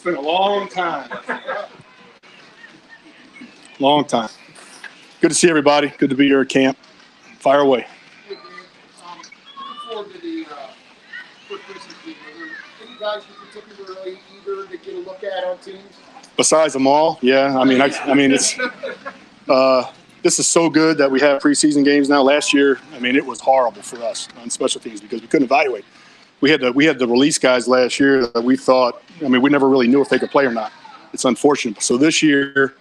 been a long time. Long time. Good to see everybody. Good to be here at camp. Fire away. Looking forward to the first preseason game. Are there any guys you're particularly eager to get a look at on teams? Besides them all, yeah. I mean, it's this is so good that we have preseason games now. Last year, I mean, it was horrible for us on special teams because we couldn't evaluate. We had the release guys last year that we thought. I mean, we never really knew if they could play or not. It's unfortunate. So this year,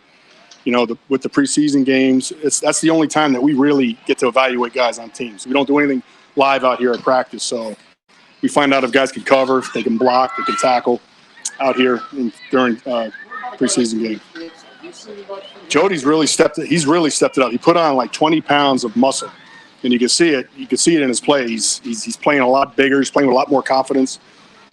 you know, with the preseason games, that's the only time that we really get to evaluate guys on teams. We don't do anything live out here at practice. So we find out if guys can cover, if they can block, they can tackle out here during preseason games. Jody's really stepped it up. He put on like 20 pounds of muscle, and you can see it. You can see it in his play. He's playing a lot bigger. He's playing with a lot more confidence,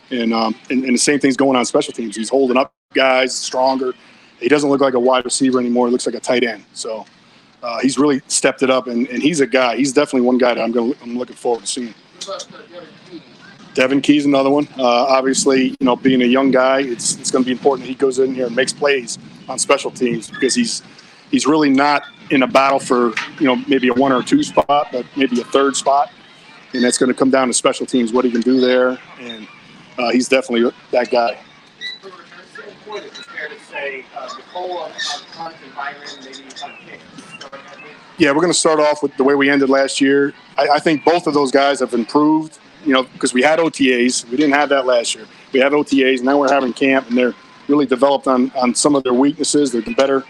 and the same thing's going on special teams. He's holding up guys stronger. He doesn't look like a wide receiver anymore. He looks like a tight end. So he's really stepped it up, and he's a guy. He's definitely one guy that I'm looking forward to seeing. Devin Key's another one. Obviously, you know, being a young guy, it's going to be important that he goes in here and makes plays on special teams because he's really not in a battle for, you know, maybe a 1 or 2 spot, but maybe a 3rd spot, and that's going to come down to special teams, what he can do there, and he's definitely that guy. Yeah, we're going to start off with the way we ended last year. I think both of those guys have improved. You know, because we had OTAs. We didn't have that last year. We have OTAs. Now we're having camp, and they're really developed on some of their weaknesses. They're better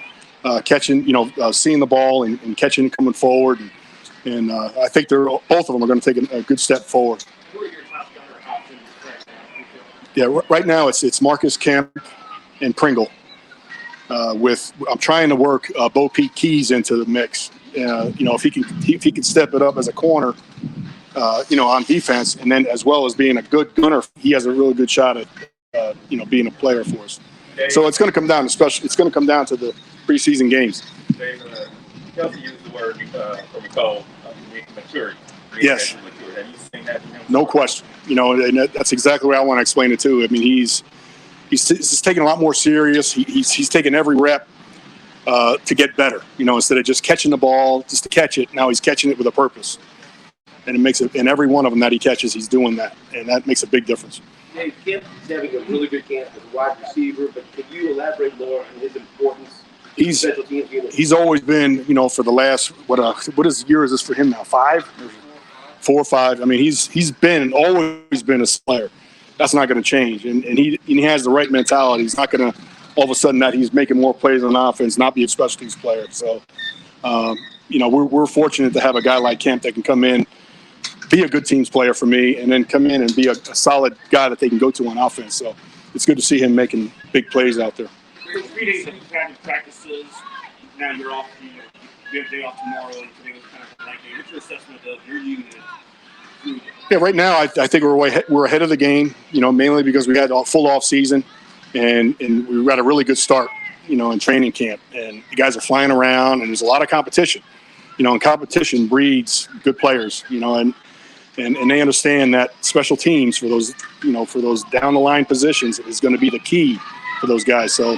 catching, you know, seeing the ball and catching, coming forward. And I think both of them are going to take a good step forward. Who are your top gunner options right now? Yeah, right now it's Marcus Kemp and Pringle. I'm trying to work Bo Pete Keys into the mix. You know, if he can step it up as a corner. You know, on defense, and then as well as being a good gunner, he has a really good shot at, you know, being a player for us. So it's going to come down to It's going to come down to the preseason games. Dave, Kelsey used the word what we call maturity. Yes. Have you seen that? No question. You know, and that's exactly what I want to explain it too. I mean, he's taking a lot more serious. He's taking every rep to get better. You know, instead of just catching the ball just to catch it, now he's catching it with a purpose. And it makes it, in every one of them that he catches, he's doing that, and that makes a big difference. Hey, Kemp's having a really good camp as a wide receiver, but can you elaborate more on his importance? He's always been, you know, for the last what year is this for him now? 5, 4 or 5. I mean, he's always been a player. That's not going to change, and he has the right mentality. He's not going to all of a sudden that he's making more plays on offense, not be a special teams player. So, you know, we're fortunate to have a guy like Kemp that can come in, be a good teams player for me, and then come in and be a solid guy that they can go to on offense. So it's good to see him making big plays out there. 3 days of practice practices. Now you're off. You have a day off tomorrow, and today was kind of like what's your assessment of your unit? Yeah, right now I think we're ahead of the game. You know, mainly because we had a full off season, and we got a really good start. You know, in training camp, and the guys are flying around, and there's a lot of competition. You know, and competition breeds good players. You know, and they understand that special teams for those, you know, for those down the line positions is going to be the key for those guys. So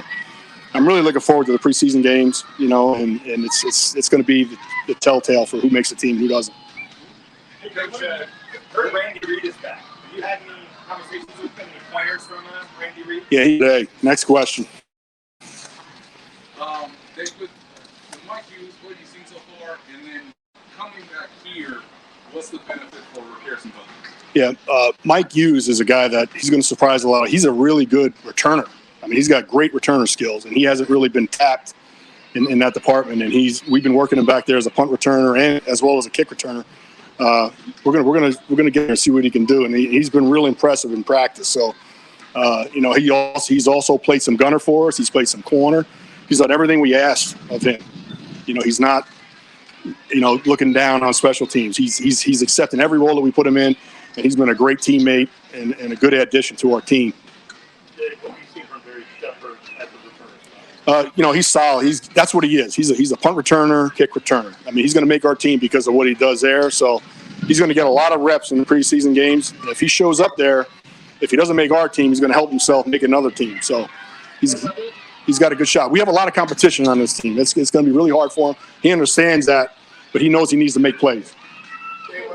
I'm really looking forward to the preseason games. You know, and it's going to be the telltale for who makes the team, who doesn't. Hey, Coach, heard Randy Reed is back. Have you had any conversations with him, any pointers from Randy Reed? Yeah, today. Next question. With Mike Hughes, what have you seen so far? And then coming back here, what's the benefit for Harrison Butler? Yeah, Mike Hughes is a guy that he's going to surprise a lot. He's a really good returner. I mean, he's got great returner skills, and he hasn't really been tapped in that department. And we've been working him back there as a punt returner and as well as a kick returner. We're gonna get there and see what he can do. And he's been real impressive in practice. So, you know, he's also played some gunner for us. He's played some corner. He's done everything we asked of him. You know, he's not, you know, looking down on special teams. He's accepting every role that we put him in, and he's been a great teammate and a good addition to our team. You know, he's solid. That's what he is. He's a punt returner, kick returner. I mean, he's going to make our team because of what he does there. So he's going to get a lot of reps in the preseason games. And if he shows up there, if he doesn't make our team, he's going to help himself make another team. So he's got a good shot. We have a lot of competition on this team. It's going to be really hard for him. He understands that, but he knows he needs to make plays.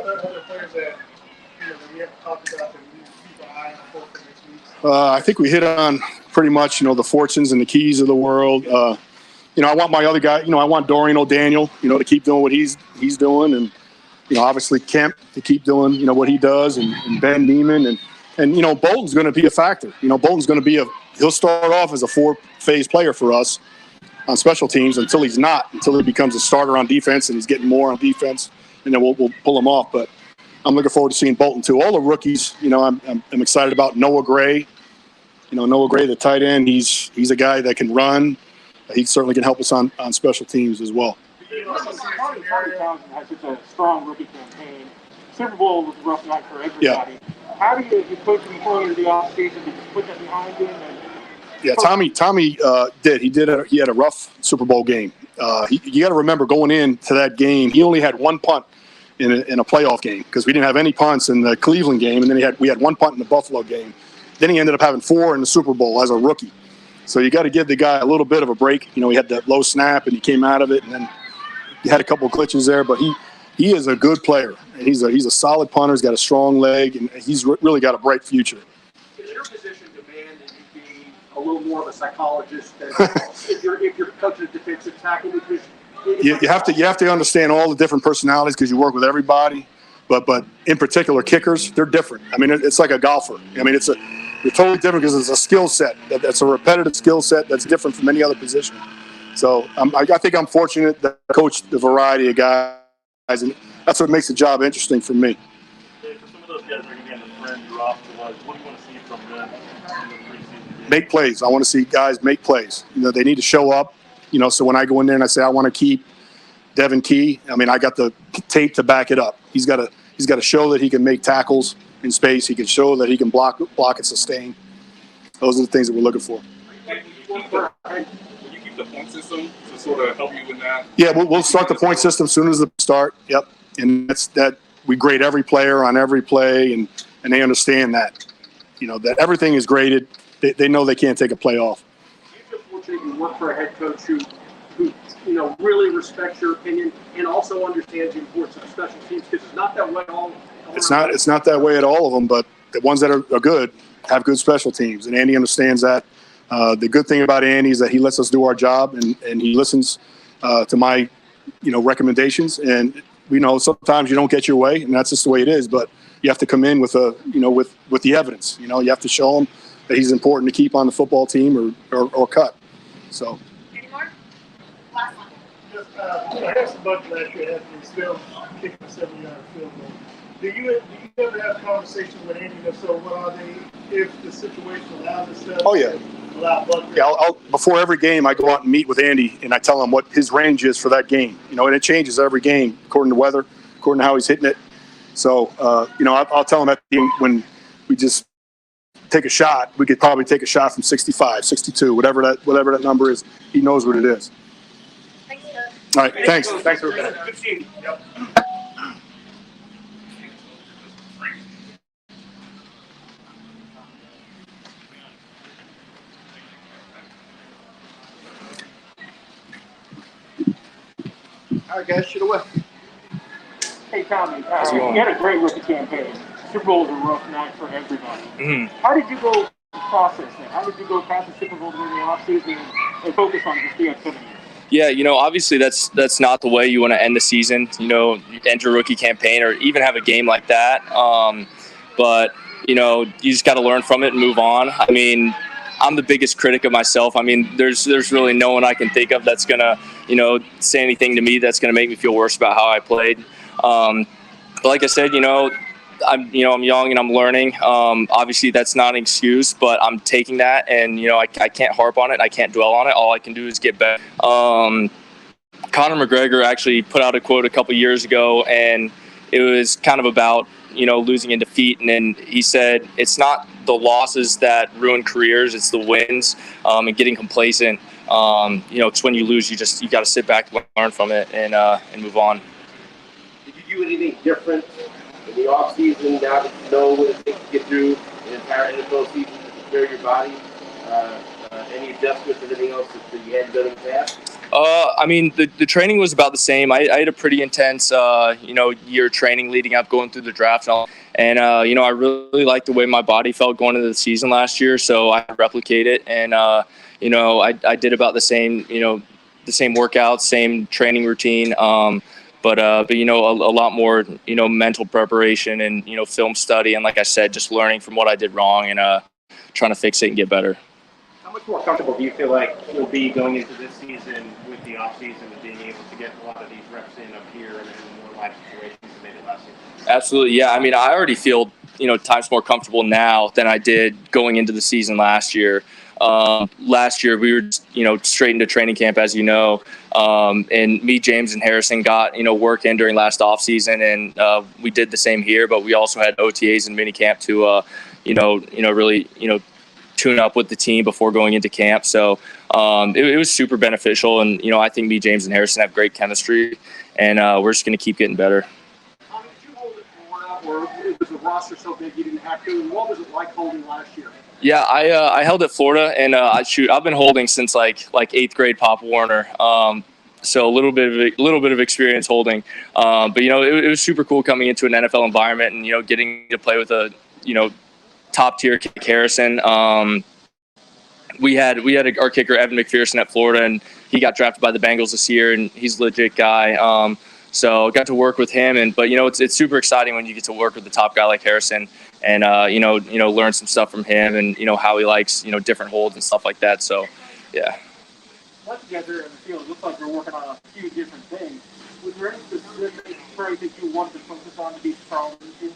Other players that we haven't talked about that we need to keep an eye on for next week? I think we hit on pretty much, the Fortunes and the Keys of the world. I want my other guy, I want Dorian O'Daniel, to keep doing what he's doing. And, obviously Kemp to keep doing, what he does, and Ben Neiman. And Bolton's going to be a factor. Bolton's going to he'll start off as a 4-phase player for us on special teams until he becomes a starter on defense and he's getting more on defense. And then we'll pull him off. But I'm looking forward to seeing Bolton too. All the rookies, I'm excited about Noah Gray. Noah Gray, the tight end, he's a guy that can run. He certainly can help us on special teams as well. Marty Townsend has such a strong rookie campaign. Super Bowl was a rough night for everybody. Yeah. How do you coach him going into the offseason to just put that behind him? Yeah, Tommy did. He had a rough Super Bowl game. You got to remember, going into that game, he only had one punt in a playoff game because we didn't have any punts in the Cleveland game, and then we had one punt in the Buffalo game. Then he ended up having 4 in the Super Bowl as a rookie. So you got to give the guy a little bit of a break. He had that low snap, and he came out of it, and then he had a couple of glitches there. But he is a good player, and he's a solid punter. He's got a strong leg, and he's really got a bright future. Does your position demand that you be a little more of a psychologist than if you're coaching a defensive tackle? Because you have to understand all the different personalities because you work with everybody. But in particular, kickers, they're different. I mean, it's like a golfer. I mean, they're totally different because it's a skill set. That's a repetitive skill set that's different from any other position. So I think I'm fortunate that I coach the variety of guys, and that's what makes the job interesting for me. For some of those guys that are going to be on the fringe roster, what do you want to see from them in the preseason? Make plays. I want to see guys make plays. They need to show up. So when I go in there and I say I want to keep Devin Key, I mean, I got the tape to back it up. He's got to show that he can make tackles in space. He can show that he can block and sustain. Those are the things that we're looking for. Will you keep the point system to sort of help you in that? Yeah, we'll start the point system as soon as the start. Yep, and that's that. We grade every player on every play, and they understand that. That everything is graded. They know they can't take a play off. you feel fortunate you work for a head coach who really respects your opinion and also understands the importance of special teams, because it's not that way all. It's not that way at all of them, but the ones that are good have good special teams, and Andy understands that. The good thing about Andy is that he lets us do our job, and he listens to my, recommendations. And sometimes you don't get your way, and that's just the way it is. But you have to come in with with the evidence. You have to show him that he's important to keep on the football team or cut. So. Any more? Last one. Just, I have some budget last year. Anthony still kicking a 70-yard field goal. Do you ever have conversations with Andy? So what are they if the situation allows itself? Oh yeah. Allow Butler? Yeah, I'll before every game I go out and meet with Andy and I tell him what his range is for that game. And it changes every game according to weather, according to how he's hitting it. So I'll tell him at the end when we just take a shot, we could probably take a shot from 65, 62, whatever that number is. He knows what it is. Thanks, Doug. All right, thanks. Thanks for good seeing you. Yep. All right, guys, shoot away. Hey, Tommy, you had a great rookie campaign. Super Bowl was a rough night for everybody. Mm-hmm. How did you go process that? How did you go past the Super Bowl during the offseason and focus on just the activity? Yeah, obviously that's not the way you want to end the season. You end your rookie campaign or even have a game like that. But you just got to learn from it and move on. I mean, I'm the biggest critic of myself. I mean, there's really no one I can think of that's gonna say anything to me that's gonna make me feel worse about how I played. But like I said, I'm young and I'm learning. Obviously, that's not an excuse, but I'm taking that, and I can't harp on it. I can't dwell on it. All I can do is get better. Conor McGregor actually put out a quote a couple years ago, and it was kind of about losing in defeat, and then he said it's not the losses that ruin careers; it's the wins, and getting complacent. It's when you lose, you got to sit back, learn from it, and move on. Did you do anything different in the off season now that you know what it takes to get through an entire NFL season to prepare your body Any adjustments or anything else that you had done in the past? I mean, the training was about the same. I had a pretty intense, year training leading up, going through the draft and all. And, I really liked the way my body felt going into the season last year. So I replicate it. And, I did about the same, the same workouts, same training routine. But a lot more, mental preparation and, film study. And like I said, just learning from what I did wrong and trying to fix it and get better. How much more comfortable do you feel like you'll be going into this season with the offseason and being able to get a lot of these reps in up here and in more live situations than maybe last year? Absolutely, yeah. I mean, I already feel, times more comfortable now than I did going into the season last year. Last year, we were, straight into training camp, as you know, and me, James, and Harrison got, work in during last offseason, and we did the same here, but we also had OTAs and minicamp to, really, tune up with the team before going into camp. So it was super beneficial, and, I think me, James, and Harrison have great chemistry, and we're just going to keep getting better. Did you hold it for or was the roster so big you didn't have to? And what was it like holding last year? Yeah, I held at Florida, and I've been holding since like 8th grade Pop Warner. So a little bit of experience holding, but it was super cool coming into an NFL environment and getting to play with a top tier kick Harrison. We had our kicker Evan McPherson at Florida, and he got drafted by the Bengals this year, and he's a legit guy. So got to work with him, but it's super exciting when you get to work with the top guy like Harrison, and learn some stuff from him, and how he likes different holds and stuff like that. So, yeah. Once you guys are in the field, it looks like you're working on a few different things. Was there any specific trait that you wanted to focus on to be strong into?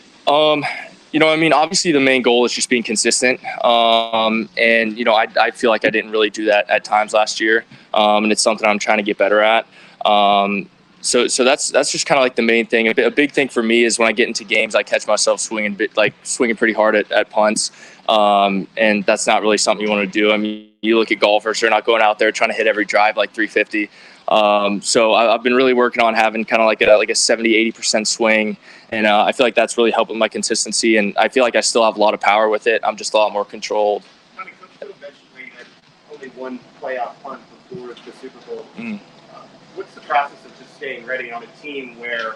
Obviously the main goal is just being consistent. I feel like I didn't really do that at times last year. And it's something I'm trying to get better at. So that's just kind of like the main thing. A big thing for me is when I get into games, I catch myself swinging pretty hard at punts. And that's not really something you want to do. I mean, you look at golfers, they're not going out there trying to hit every drive like 350. So I've been really working on having kind of like a 70-80% swing. And I feel like that's really helping my consistency. And I feel like I still have a lot of power with it. I'm just a lot more controlled. Coach, you mentioned where you had only one playoff punt before the Super Bowl. What's the process of just staying ready on a team where,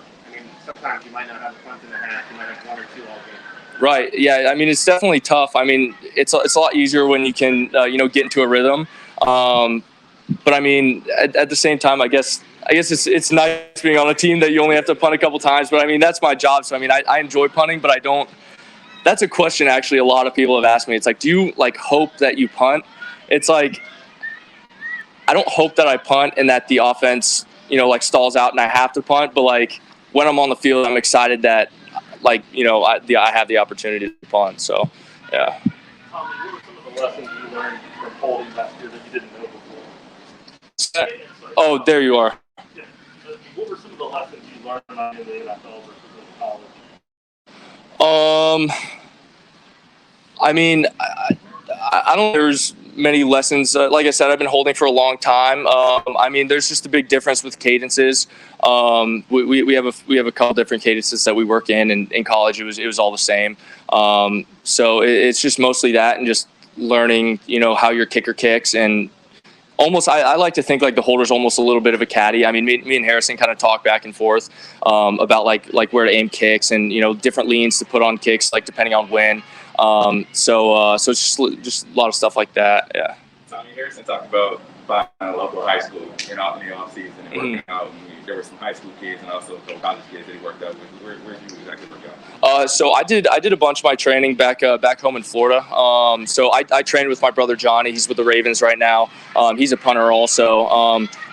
sometimes you might not have a punt in the half, you might have one or two all game? Right. Yeah. It's definitely tough. It's a lot easier when you can, get into a rhythm. But at the same time, I guess it's nice being on a team that you only have to punt a couple times. But that's my job. So I enjoy punting, but I don't. That's a question actually a lot of people have asked me. It's like, do you hope that you punt? It's like, I don't hope that I punt and that the offense stalls out and I have to punt. But when I'm on the field, I'm excited that I have the opportunity to punt. So yeah. What were some of the lessons you learned from holding last year that you didn't know before? Oh, there you are. Yeah. What were some of the lessons you learned in the NFL versus in college? I don't. There's many lessons. Like I said, I've been holding for a long time. There's just a big difference with cadences. We have a couple different cadences that we work in, and in college it was all the same. So it's just mostly that, and just learning, how your kicker kicks, and almost I like to think like the holder's almost a little bit of a caddy. Me and Harrison kind of talk back and forth about like where to aim kicks and different leans to put on kicks depending on when. So it's just a lot of stuff like that. Yeah. Tommy Harrison talked about finding a local high school in the off season and working out. And there were some high school kids and also some college kids that he worked out with. Where did you exactly work out? So I did a bunch of my training back home in Florida. So I trained with my brother Johnny. He's with the Ravens right now. He's a punter also.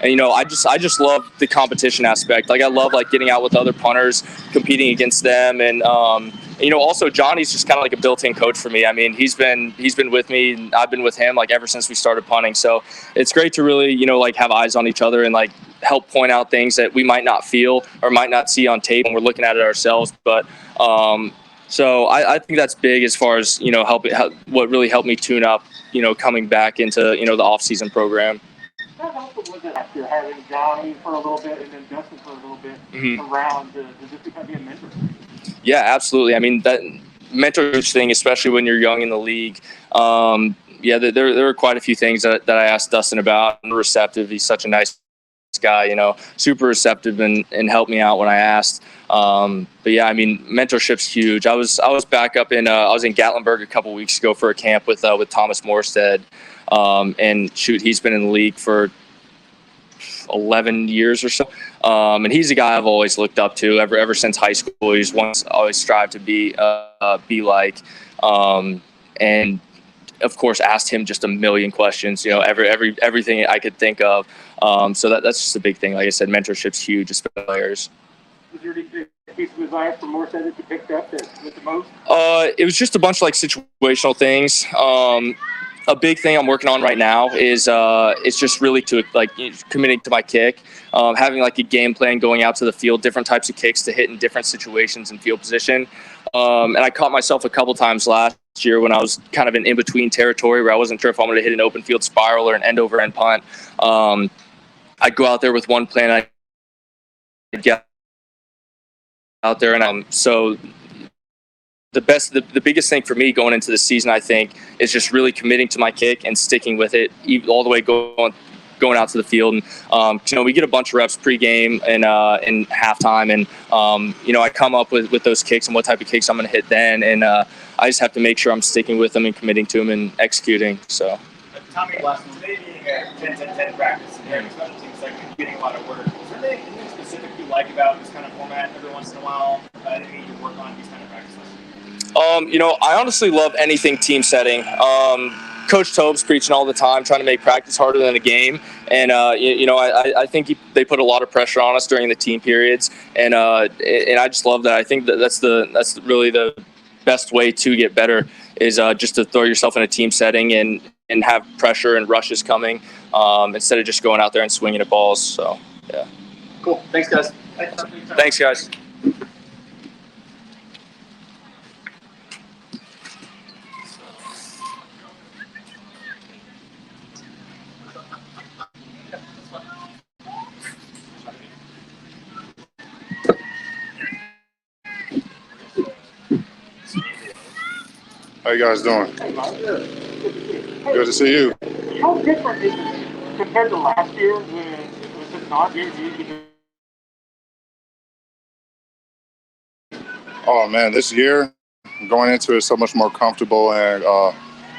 And I just love the competition aspect. I love getting out with other punters, competing against them, and also Johnny's just kind of like a built-in coach for me. He's been with me, and I've been with him ever since we started punting. So it's great to really have eyes on each other and help point out things that we might not feel or might not see on tape when we're looking at it ourselves. But so I think that's big as far as what really helped me tune up coming back into the off-season program. How helpful was it after having Johnny for a little bit and then Justin for a little bit around to just become a mentor? Yeah, absolutely. That mentor thing, especially when you're young in the league, yeah, there were quite a few things that I asked Dustin about. I'm receptive. He's such a nice guy, you know, super receptive and helped me out when I asked. But yeah, I mean, mentorship's huge. I was back up in I was in Gatlinburg a couple weeks ago for a camp with Thomas Morstead, and shoot, he's been in the league for 11 years or so, and he's a guy I've always looked up to ever since high school. He's always strived to be like, and of course asked him just a million questions, you know, everything I could think of. So that's just a big thing. Like I said, mentorship's huge, especially players. Was there any piece of advice from Morstead that you picked up that with the most? It was just a bunch of like situational things. A big thing I'm working on right now is it's just really to like committing to my kick, having like a game plan going out to the field, different types of kicks to hit in different situations and field position. And I caught myself a couple times last year when I was kind of in between territory where I wasn't sure if I'm going to hit an open field spiral or an end over end punt. I'd go out there with one plan. I'd get out there, and so the biggest thing for me going into the season, I think, is just really committing to my kick and sticking with it all the way going out to the field. And you know, we get a bunch of reps pregame and in halftime, and you know, I come up with those kicks and what type of kicks I'm going to hit then, and I just have to make sure I'm sticking with them and committing to them and executing. So. Tommy, last one, today being a 10-10-10 practice, and it seems like you're getting a lot of work. Is there anything specific you like about this kind of format every once in a while? Anything you work on these kind of practices? You know, I honestly love anything team setting. Coach Tobes preaching all the time, trying to make practice harder than a game. And, you know, I think they put a lot of pressure on us during the team periods. And I just love that. I think that's really the best way to get better is just to throw yourself in a team setting and have pressure and rushes coming instead of just going out there and swinging at balls. So, yeah. Cool. Thanks, guys. Thanks, guys. How you guys doing? Good to see you. How different is it compared to last year when it was just not you? Oh man, this year going into it so much more comfortable, and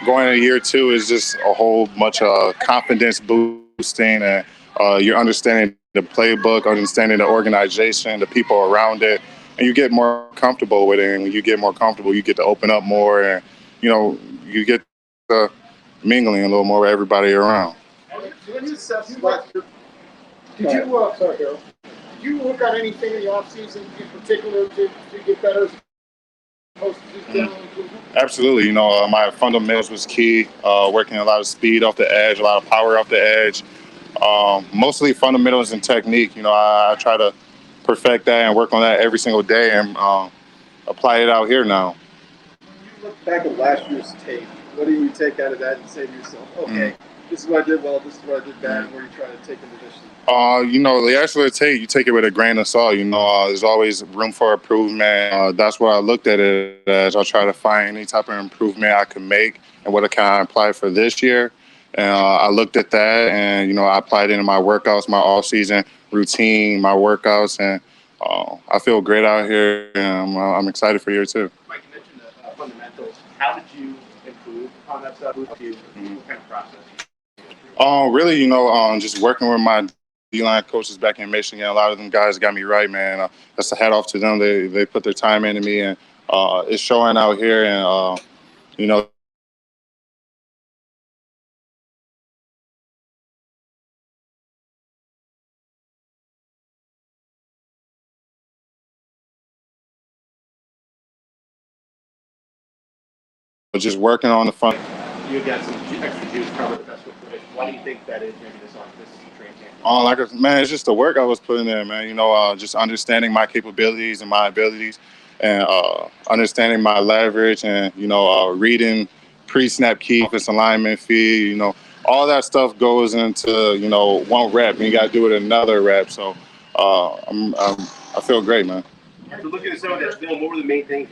going into year two is just a whole bunch of confidence boosting, and you're understanding the playbook, understanding the organization, the people around it, and you get more comfortable with it. And when you get more comfortable, you get to open up more, and you know, you get to mingling a little more with everybody around. When you assess last year, did you look at anything in the offseason in particular to get better as opposed to just general improvement? Absolutely. You know, my fundamentals was key, working a lot of speed off the edge, a lot of power off the edge, mostly fundamentals and technique. You know, I try to perfect that and work on that every single day and apply it out here now. You look back at last year's tape, what do you take out of that and say to yourself, okay, this is what I did well, this is what I did bad, and where you try to take into this? You know, the actual tape, you take it with a grain of salt. You know, there's always room for improvement. That's what I looked at it as. I try to find any type of improvement I can make and what I can apply for this year. And I looked at that, and, you know, I applied it in my workouts, my off-season routine, my workouts, and I feel great out here, and I'm excited for year two. Mike, you mentioned the fundamentals. How did you improve on that stuff? What kind of process? Really, you know, just working with my D-line coaches back in Michigan. A lot of them guys got me right, man. That's a hat off to them. They put their time into me, and it's showing out here. And you know, just working on the fun. You got some extra juice covered the best with. Why do you think that is? Maybe this training camp. Man, it's just the work I was putting in, man. You know, just understanding my capabilities and my abilities, and understanding my leverage, and you know, reading pre-snap key, offensive alignment feed. You know, all that stuff goes into, you know, one rep, and you got to do it another rep. So I feel great, man. So looking at some of that film, what were the main things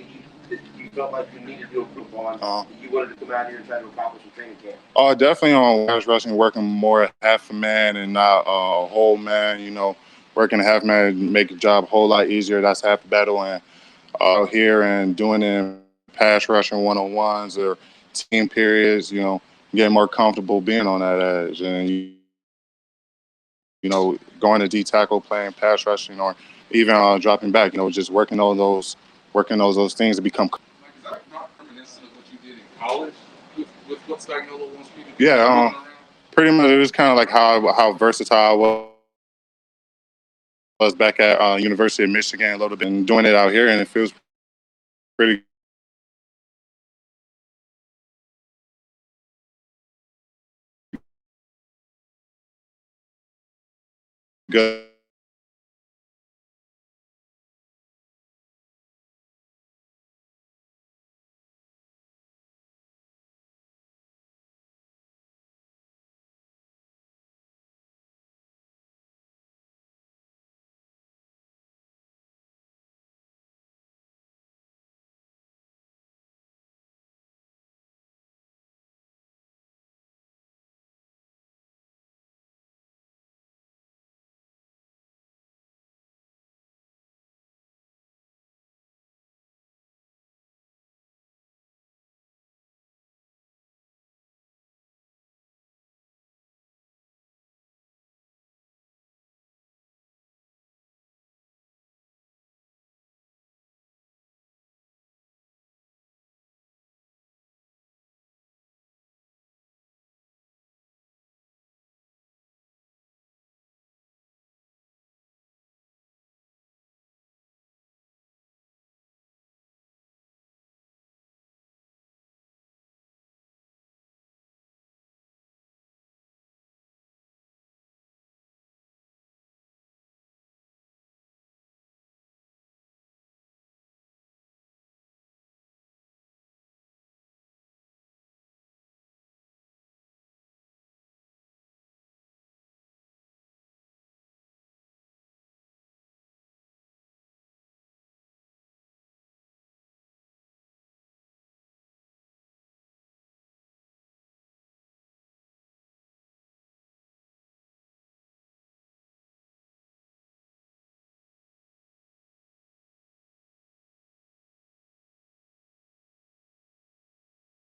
that you felt like you needed to improve on, that you wanted to come out here and try to accomplish in training camp? Definitely on pass rushing, working more half a man and not a whole man. You know, working a half man make the job a whole lot easier. That's half the battle. And here and doing it in pass rushing one-on-ones or team periods, you know, getting more comfortable being on that edge. And, you know, going to D tackle, playing pass rushing, or even dropping back, you know, just working on those things to become. Is that not reminiscent of what you did in college with what Spagnuolo wants you to do? Yeah, pretty much. It was kind of like how versatile I was back at University of Michigan a little bit, and doing it out here, and it feels pretty good.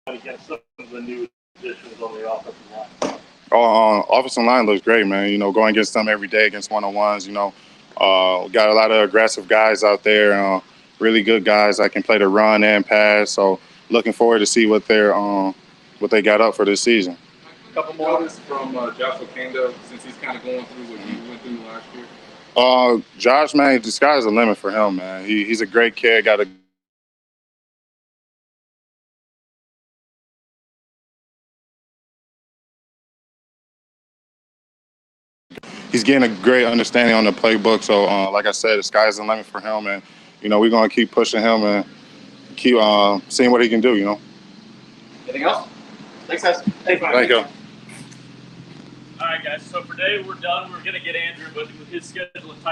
Against some of the new additions on the offensive line? Offensive line looks great, man. You know, going against them every day against one-on-ones. You know, we got a lot of aggressive guys out there. Really good guys that can play the run and pass. So looking forward to see what they got up for this season. A couple more notice from Joshua Kendo since he's kind of going through what you went through last year. Josh, man, the sky's the limit for him, man. He's a great kid. He's getting a great understanding on the playbook. So, like I said, the sky's the limit for him, and you know we're gonna keep pushing him and keep seeing what he can do. You know. Anything else? Thanks, guys. Thank you. All right, guys. So for today, we're done. We're going to get Andrew, but with his schedule and time.